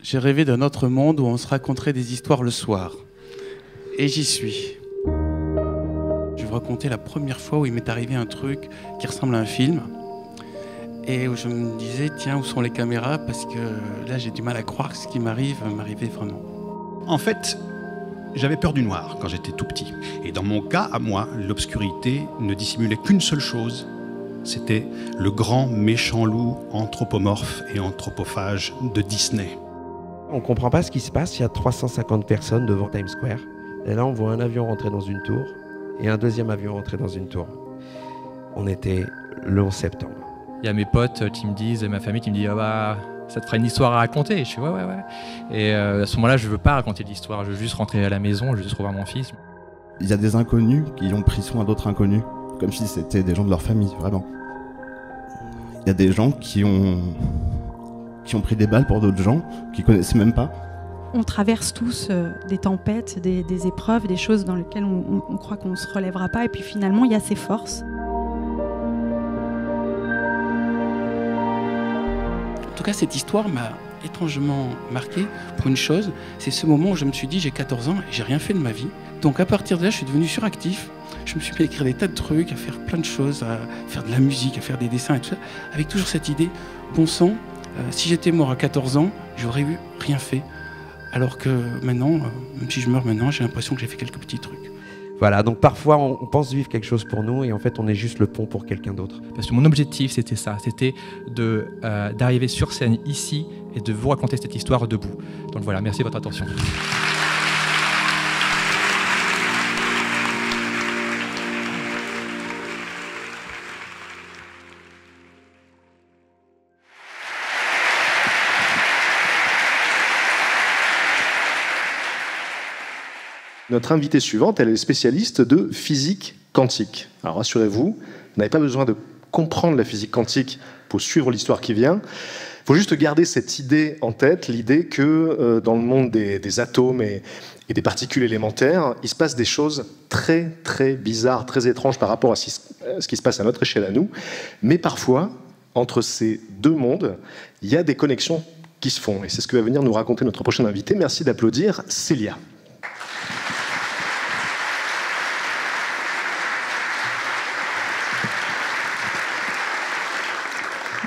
J'ai rêvé d'un autre monde où on se raconterait des histoires le soir. Et j'y suis. Je vais vous raconter la première fois où il m'est arrivé un truc qui ressemble à un film. Et où je me disais, tiens, où sont les caméras? Parce que là, j'ai du mal à croire que ce qui m'arrivait vraiment. En fait, j'avais peur du noir quand j'étais tout petit. Et dans mon cas, à moi, l'obscurité ne dissimulait qu'une seule chose. C'était le grand méchant loup anthropomorphe et anthropophage de Disney. On ne comprend pas ce qui se passe, il y a 350 personnes devant Times Square. Et là, on voit un avion rentrer dans une tour et un deuxième avion rentrer dans une tour. On était le 11 septembre. Il y a mes potes qui me disent, ma famille qui me dit ah bah, ça te fera une histoire à raconter. Et je suis ouais. Et à ce moment-là, je veux pas raconter l'histoire, je veux juste rentrer à la maison, je veux juste revoir mon fils. Il y a des inconnus qui ont pris soin d'autres inconnus, comme si c'était des gens de leur famille, vraiment. Il y a des gens qui ont pris des balles pour d'autres gens qu'ils connaissaient même pas. On traverse tous des tempêtes, des épreuves, des choses dans lesquelles on croit qu'on ne se relèvera pas. Et puis finalement, il y a ces forces. En tout cas, cette histoire m'a étrangement marqué pour une chose. C'est ce moment où je me suis dit, j'ai 14 ans et j'ai rien fait de ma vie. Donc à partir de là, je suis devenu suractif. Je me suis mis à écrire des tas de trucs, à faire plein de choses, à faire de la musique, à faire des dessins et tout ça, avec toujours cette idée, bon sang, si j'étais mort à 14 ans, j'aurais eu rien fait. Alors que maintenant, même si je meurs maintenant, j'ai l'impression que j'ai fait quelques petits trucs. Voilà, donc parfois on pense vivre quelque chose pour nous et en fait on est juste le pont pour quelqu'un d'autre. Parce que mon objectif c'était ça, c'était d'arriver sur scène ici et de vous raconter cette histoire debout. Donc voilà, merci de votre attention. Notre invitée suivante, elle est spécialiste de physique quantique. Alors rassurez-vous, vous n'avez pas besoin de comprendre la physique quantique pour suivre l'histoire qui vient. Il faut juste garder cette idée en tête, l'idée que dans le monde des atomes et des particules élémentaires, il se passe des choses très très bizarres, très étranges par rapport à ce qui se passe à notre échelle à nous. Mais parfois, entre ces deux mondes, il y a des connexions qui se font. Et c'est ce que va venir nous raconter notre prochaine invitée. Merci d'applaudir Célia.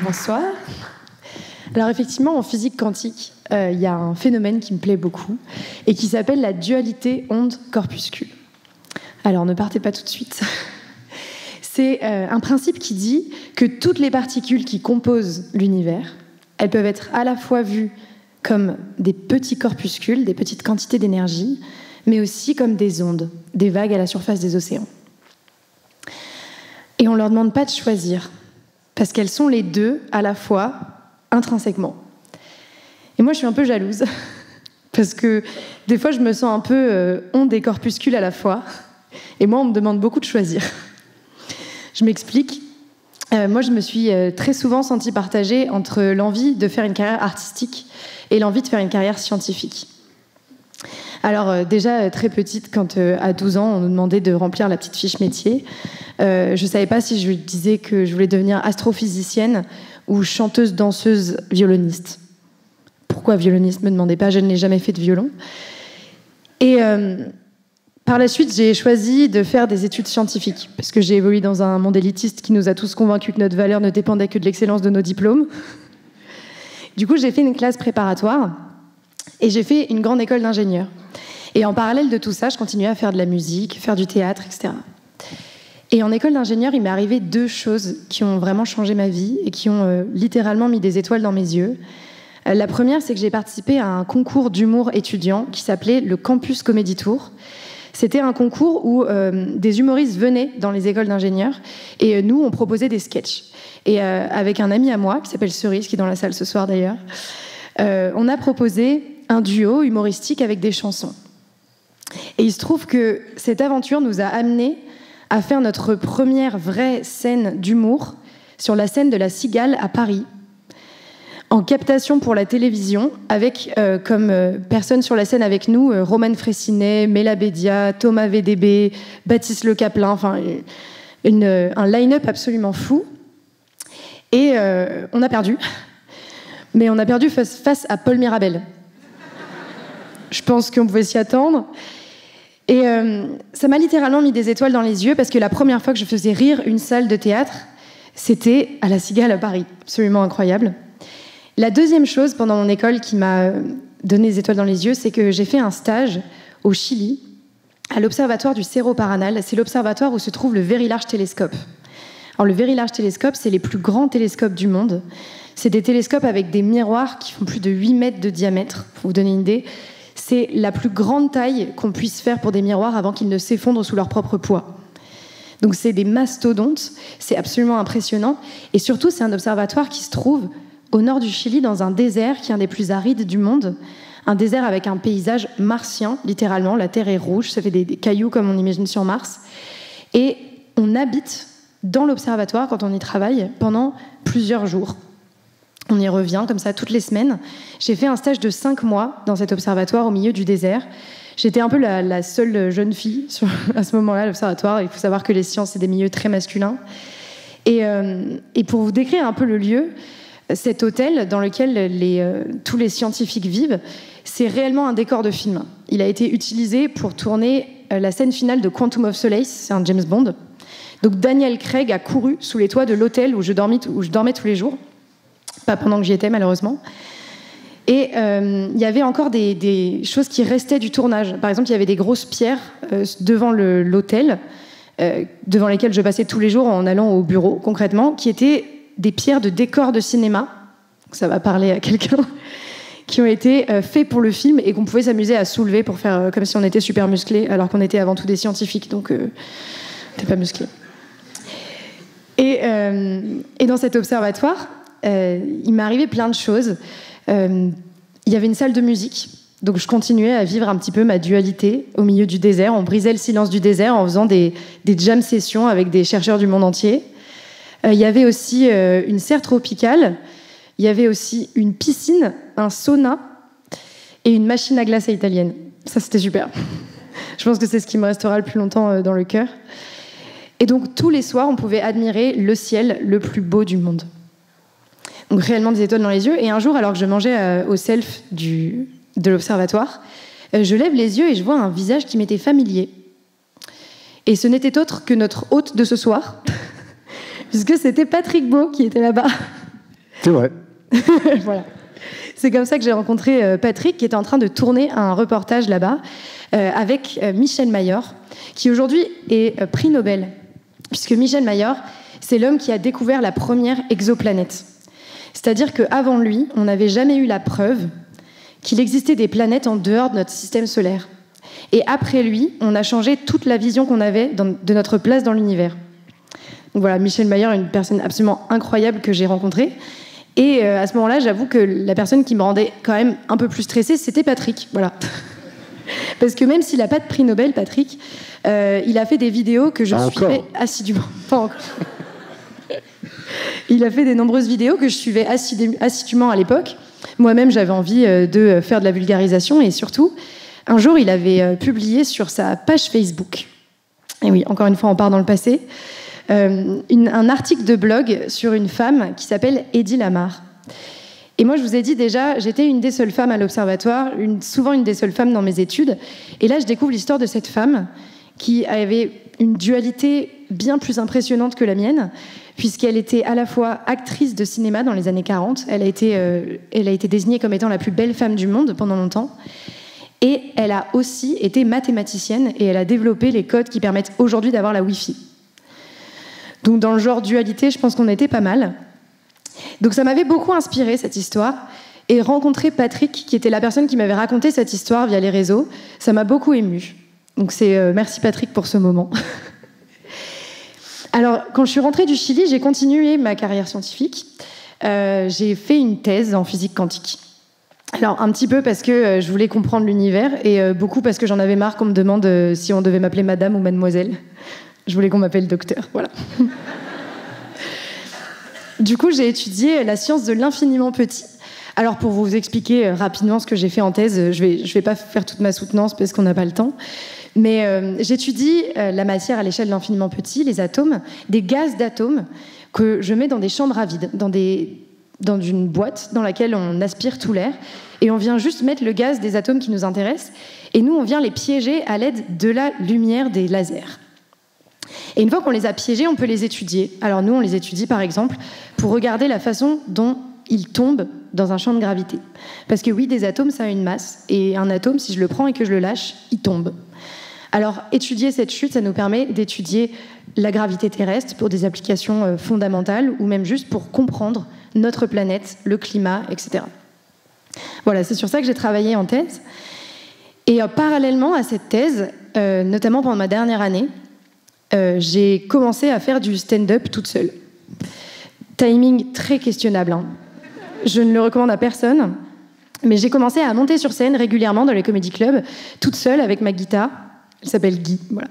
Bonsoir. Alors effectivement, en physique quantique, il y a un phénomène qui me plaît beaucoup et qui s'appelle la dualité onde-corpuscule. Alors ne partez pas tout de suite. C'est un principe qui dit que toutes les particules qui composent l'univers, elles peuvent être à la fois vues comme des petits corpuscules, des petites quantités d'énergie, mais aussi comme des ondes, des vagues à la surface des océans. Et on ne leur demande pas de choisir, parce qu'elles sont les deux à la fois, intrinsèquement. Et moi, je suis un peu jalouse, parce que des fois, je me sens un peu onde et corpuscule à la fois, et moi, on me demande beaucoup de choisir. Je m'explique. Moi, je me suis très souvent sentie partagée entre l'envie de faire une carrière artistique et l'envie de faire une carrière scientifique. Alors déjà, très petite, quand à 12 ans, on nous demandait de remplir la petite fiche métier, je ne savais pas si je disais que je voulais devenir astrophysicienne ou chanteuse, danseuse, violoniste. Pourquoi violoniste? Me demandez pas, je ne l'ai jamais fait de violon. Et par la suite, j'ai choisi de faire des études scientifiques, parce que j'ai évolué dans un monde élitiste qui nous a tous convaincus que notre valeur ne dépendait que de l'excellence de nos diplômes. Du coup, j'ai fait une classe préparatoire et j'ai fait une grande école d'ingénieur. Et en parallèle de tout ça, je continuais à faire de la musique, faire du théâtre, etc. Et en école d'ingénieur, il m'est arrivé deux choses qui ont vraiment changé ma vie et qui ont littéralement mis des étoiles dans mes yeux. La première, c'est que j'ai participé à un concours d'humour étudiant qui s'appelait le Campus Comedy Tour. C'était un concours où des humoristes venaient dans les écoles d'ingénieurs et nous, on proposait des sketchs. Et avec un ami à moi, qui s'appelle Cerise, qui est dans la salle ce soir d'ailleurs, on a proposé un duo humoristique avec des chansons. Et il se trouve que cette aventure nous a amenés à faire notre première vraie scène d'humour sur la scène de la Cigale à Paris, en captation pour la télévision, avec comme personnes sur la scène avec nous, Romane Fraissinet, Mela Bédia, Thomas VDB, Baptiste Le Caplin, enfin un line-up absolument fou. Et on a perdu. Mais on a perdu face à Paul Mirabel. je pense qu'on pouvait s'y attendre. Et ça m'a littéralement mis des étoiles dans les yeux parce que la première fois que je faisais rire une salle de théâtre, c'était à la Cigale à Paris. Absolument incroyable. La deuxième chose pendant mon école qui m'a donné des étoiles dans les yeux, c'est que j'ai fait un stage au Chili, à l'observatoire du Cerro Paranal. C'est l'observatoire où se trouve le Very Large Telescope. Alors, le Very Large Telescope, c'est les plus grands télescopes du monde. C'est des télescopes avec des miroirs qui font plus de 8 mètres de diamètre, pour vous donner une idée. C'est la plus grande taille qu'on puisse faire pour des miroirs avant qu'ils ne s'effondrent sous leur propre poids. Donc c'est des mastodontes, c'est absolument impressionnant. Et surtout, c'est un observatoire qui se trouve au nord du Chili, dans un désert qui est un des plus arides du monde. Un désert avec un paysage martien, littéralement. La terre est rouge, ça fait des cailloux comme on imagine sur Mars. Et on habite dans l'observatoire, quand on y travaille, pendant plusieurs jours. On y revient comme ça toutes les semaines. J'ai fait un stage de 5 mois dans cet observatoire au milieu du désert. J'étais un peu la seule jeune fille à ce moment-là à l'observatoire. Il faut savoir que les sciences, c'est des milieux très masculins. Et pour vous décrire un peu le lieu, cet hôtel dans lequel tous les scientifiques vivent, c'est réellement un décor de film. Il a été utilisé pour tourner la scène finale de Quantum of Solace, c'est un James Bond. Donc Daniel Craig a couru sous les toits de l'hôtel où je dormais tous les jours. Pas pendant que j'y étais, malheureusement. Et il y avait encore des choses qui restaient du tournage. Par exemple, il y avait des grosses pierres devant l'hôtel, devant lesquelles je passais tous les jours en allant au bureau, concrètement, qui étaient des pierres de décor de cinéma. Ça va parler à quelqu'un. Qui ont été faits pour le film et qu'on pouvait s'amuser à soulever pour faire comme si on était super musclés, alors qu'on était avant tout des scientifiques, donc on n'était pas musclés. Et dans cet observatoire, il m'est arrivé plein de choses. Il y avait une salle de musique, donc je continuais à vivre un petit peu ma dualité au milieu du désert. On brisait le silence du désert en faisant des jam sessions avec des chercheurs du monde entier. Il y avait aussi une serre tropicale. Il y avait aussi une piscine, un sauna et une machine à glace italienne. Ça, c'était super. Je pense que c'est ce qui me restera le plus longtemps dans le cœur. Et donc, tous les soirs, on pouvait admirer le ciel le plus beau du monde. Donc, réellement des étoiles dans les yeux. Et un jour, alors que je mangeais au self de l'observatoire, je lève les yeux et je vois un visage qui m'était familier. Et ce n'était autre que notre hôte de ce soir, puisque c'était Patrick Beau qui était là-bas. C'est vrai. Voilà. C'est comme ça que j'ai rencontré Patrick, qui était en train de tourner un reportage là-bas avec Michel Mayor, qui aujourd'hui est prix Nobel, puisque Michel Mayor, c'est l'homme qui a découvert la première exoplanète. C'est-à-dire qu'avant lui, on n'avait jamais eu la preuve qu'il existait des planètes en dehors de notre système solaire. Et après lui, on a changé toute la vision qu'on avait de notre place dans l'univers. Donc voilà, Michel Mayor est une personne absolument incroyable que j'ai rencontrée. Et à ce moment-là, j'avoue que la personne qui me rendait quand même un peu plus stressée, c'était Patrick. Voilà. Parce que même s'il n'a pas de prix Nobel, Patrick, il a fait des vidéos que je suivais assidûment. Pas encore. Il a fait des nombreuses vidéos que je suivais assidûment à l'époque. Moi-même, j'avais envie de faire de la vulgarisation. Et surtout, un jour, il avait publié sur sa page Facebook, et oui, encore une fois, on part dans le passé, un article de blog sur une femme qui s'appelle Eddie Lamar. Et moi, je vous ai dit déjà, j'étais une des seules femmes à l'observatoire, souvent une des seules femmes dans mes études. Et là, je découvre l'histoire de cette femme qui avait une dualité bien plus impressionnante que la mienne, puisqu'elle était à la fois actrice de cinéma dans les années 40, elle a été désignée comme étant la plus belle femme du monde pendant longtemps, et elle a aussi été mathématicienne, et elle a développé les codes qui permettent aujourd'hui d'avoir la Wi-Fi. Donc dans le genre dualité, je pense qu'on était pas mal. Donc ça m'avait beaucoup inspiré, cette histoire. Et rencontrer Patrick, qui était la personne qui m'avait raconté cette histoire via les réseaux, ça m'a beaucoup émue. Donc merci Patrick pour ce moment. Alors, quand je suis rentrée du Chili, j'ai continué ma carrière scientifique. J'ai fait une thèse en physique quantique. Alors, un petit peu parce que je voulais comprendre l'univers et beaucoup parce que j'en avais marre qu'on me demande si on devait m'appeler madame ou mademoiselle. Je voulais qu'on m'appelle docteur, voilà. Du coup, j'ai étudié la science de l'infiniment petit. Alors, pour vous expliquer rapidement ce que j'ai fait en thèse, je vais pas faire toute ma soutenance parce qu'on n'a pas le temps, mais j'étudie la matière à l'échelle de l'infiniment petit, les atomes, des gaz d'atomes que je mets dans des chambres à vide, dans des dans une boîte dans laquelle on aspire tout l'air et on vient juste mettre le gaz des atomes qui nous intéressent et nous, on vient les piéger à l'aide de la lumière des lasers. Et une fois qu'on les a piégés, on peut les étudier. Alors nous, on les étudie par exemple pour regarder la façon dont ils tombent dans un champ de gravité. Parce que oui, des atomes, ça a une masse. Et un atome, si je le prends et que je le lâche, il tombe. Alors étudier cette chute, ça nous permet d'étudier la gravité terrestre pour des applications fondamentales ou même juste pour comprendre notre planète, le climat, etc. Voilà, c'est sur ça que j'ai travaillé en thèse. Et parallèlement à cette thèse, notamment pendant ma dernière année, j'ai commencé à faire du stand-up toute seule. Timing très questionnable, hein. Je ne le recommande à personne, mais j'ai commencé à monter sur scène régulièrement dans les comédie clubs, toute seule avec ma guitare. Elle s'appelle Guy, voilà.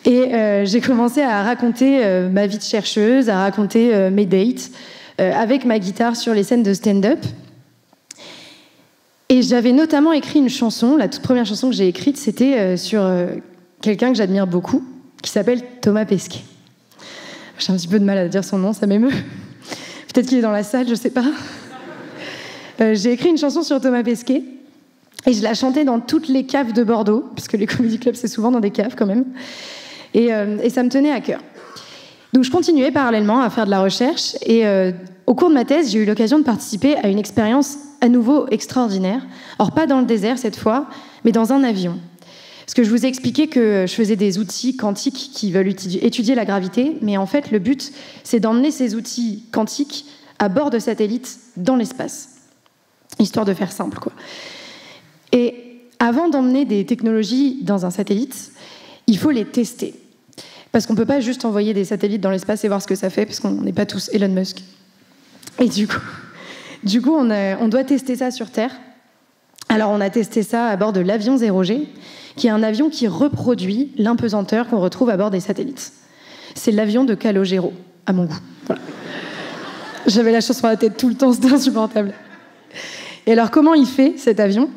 Et j'ai commencé à raconter ma vie de chercheuse, à raconter mes dates, avec ma guitare sur les scènes de stand-up. Et j'avais notamment écrit une chanson, la toute première chanson que j'ai écrite, c'était sur quelqu'un que j'admire beaucoup, qui s'appelle Thomas Pesquet. J'ai un petit peu de mal à dire son nom, ça m'émeut. Peut-être qu'il est dans la salle, je sais pas. J'ai écrit une chanson sur Thomas Pesquet, et je la chantais dans toutes les caves de Bordeaux, parce que les comédie clubs, c'est souvent dans des caves quand même. Et ça me tenait à cœur. Donc je continuais parallèlement à faire de la recherche, et au cours de ma thèse, j'ai eu l'occasion de participer à une expérience à nouveau extraordinaire. Or, pas dans le désert cette fois, mais dans un avion. Parce que je vous ai expliqué que je faisais des outils quantiques qui veulent étudier la gravité, mais en fait, le but, c'est d'emmener ces outils quantiques à bord de satellites dans l'espace. Histoire de faire simple, quoi. Et avant d'emmener des technologies dans un satellite, il faut les tester. Parce qu'on ne peut pas juste envoyer des satellites dans l'espace et voir ce que ça fait, parce qu'on n'est pas tous Elon Musk. Et du coup on doit tester ça sur Terre. Alors, on a testé ça à bord de l'avion 0G, qui est un avion qui reproduit l'impesanteur qu'on retrouve à bord des satellites. C'est l'avion de Calogero, à mon goût. Voilà. J'avais la chanson à la tête tout le temps, c'était insupportable. Et alors, comment il fait, cet avion ?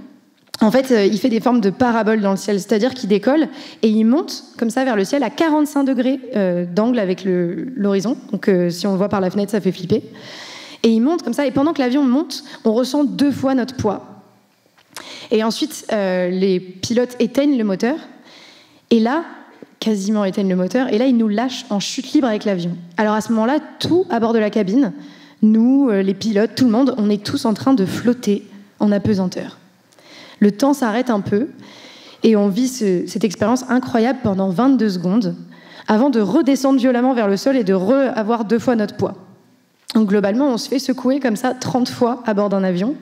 En fait, il fait des formes de paraboles dans le ciel, c'est-à-dire qu'il décolle et il monte comme ça vers le ciel à 45 degrés d'angle avec l'horizon. Donc, si on le voit par la fenêtre, ça fait flipper. Et il monte comme ça, et pendant que l'avion monte, on ressent 2 fois notre poids. Et ensuite, les pilotes éteignent le moteur, et là, quasiment éteignent le moteur, et là, ils nous lâchent en chute libre avec l'avion. Alors à ce moment-là, tout à bord de la cabine, nous, les pilotes, tout le monde, on est tous en train de flotter en apesanteur. Le temps s'arrête un peu, et on vit cette expérience incroyable pendant 22 secondes, avant de redescendre violemment vers le sol et de avoir 2 fois notre poids. Donc globalement, on se fait secouer comme ça 30 fois à bord d'un avion,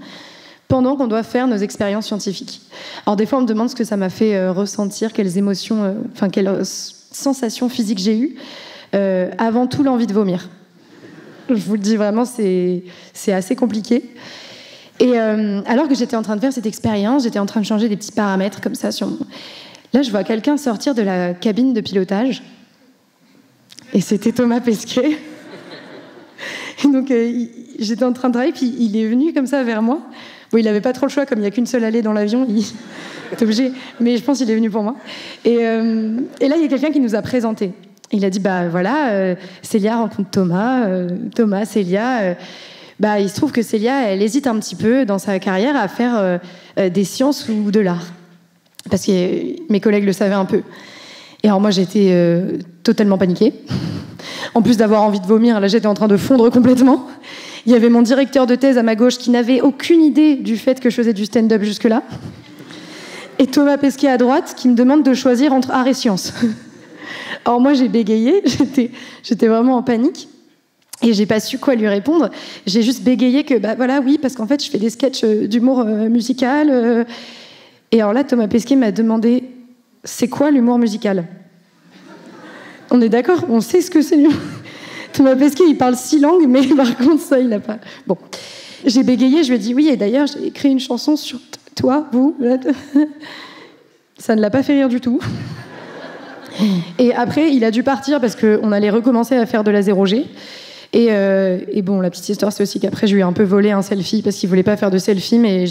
pendant qu'on doit faire nos expériences scientifiques. Alors des fois, on me demande ce que ça m'a fait ressentir, quelles émotions, quelles sensations physiques j'ai eues. Avant tout, l'envie de vomir. Je vous le dis vraiment, c'est assez compliqué. Et alors que j'étais en train de faire cette expérience, j'étais en train de changer des petits paramètres comme ça. Là, je vois quelqu'un sortir de la cabine de pilotage. Et c'était Thomas Pesquet. Et donc, j'étais en train de travailler, puis il est venu comme ça vers moi. Bon, il n'avait pas trop le choix, comme il n'y a qu'une seule allée dans l'avion, il est obligé. Mais je pense qu'il est venu pour moi. Et là, il y a quelqu'un qui nous a présentés. Il a dit, bah voilà, Célia rencontre Thomas. Thomas, Célia. Il se trouve que Célia, elle hésite un petit peu dans sa carrière à faire des sciences ou de l'art. Parce que mes collègues le savaient un peu. Et alors moi, j'étais totalement paniquée. En plus d'avoir envie de vomir, là, j'étais en train de fondre complètement. Il y avait mon directeur de thèse à ma gauche qui n'avait aucune idée du fait que je faisais du stand-up jusque-là. Et Thomas Pesquet à droite qui me demande de choisir entre art et sciences. Alors moi, j'ai bégayé, j'étais vraiment en panique. Et j'ai pas su quoi lui répondre. J'ai juste bégayé que, voilà, oui, parce qu'en fait, je fais des sketchs d'humour musical. Et alors là, Thomas Pesquet m'a demandé, c'est quoi l'humour musical ? On est d'accord, on sait ce que c'est l'humour. Thomas Pesquet, il parle 6 langues, mais par contre, ça, il n'a pas... Bon. J'ai bégayé, je lui ai dit, oui, et d'ailleurs, j'ai écrit une chanson sur toi, vous. Ça ne l'a pas fait rire du tout. Et après, il a dû partir parce qu'on allait recommencer à faire de la 0G. Et bon, la petite histoire, c'est aussi qu'après, je lui ai un peu volé un selfie parce qu'il voulait pas faire de selfie, mais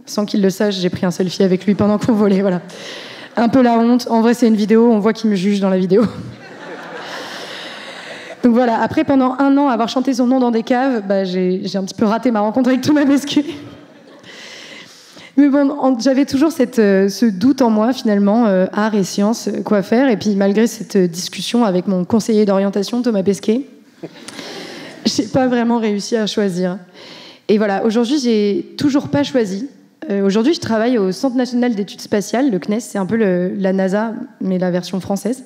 sans qu'il le sache, j'ai pris un selfie avec lui pendant qu'on volait, voilà. Un peu la honte. En vrai, c'est une vidéo, on voit qu'il me juge dans la vidéo. Donc voilà, après, pendant 1 an, avoir chanté son nom dans des caves, bah, j'ai un petit peu raté ma rencontre avec Thomas Pesquet. Mais bon, j'avais toujours ce doute en moi, finalement, art et sciences, quoi faire. Et puis, malgré cette discussion avec mon conseiller d'orientation, Thomas Pesquet, j'ai pas vraiment réussi à choisir. Et voilà, aujourd'hui, j'ai toujours pas choisi. Aujourd'hui, je travaille au Centre national d'études spatiales, le CNES, c'est un peu la NASA, mais la version française.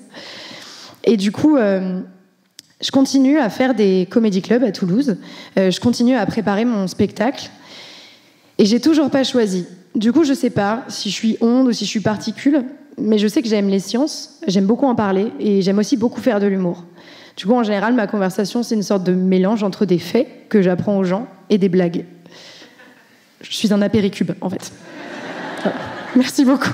Et du coup, je continue à faire des comédie clubs à Toulouse. Je continue à préparer mon spectacle. Et j'ai toujours pas choisi. Du coup, je sais pas si je suis onde ou si je suis particule, mais je sais que j'aime les sciences, j'aime beaucoup en parler, et j'aime aussi beaucoup faire de l'humour. Du coup, en général, ma conversation, c'est une sorte de mélange entre des faits que j'apprends aux gens et des blagues. Je suis un apéricube, en fait. Voilà. Merci beaucoup.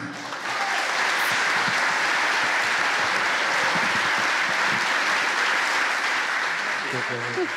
Donc,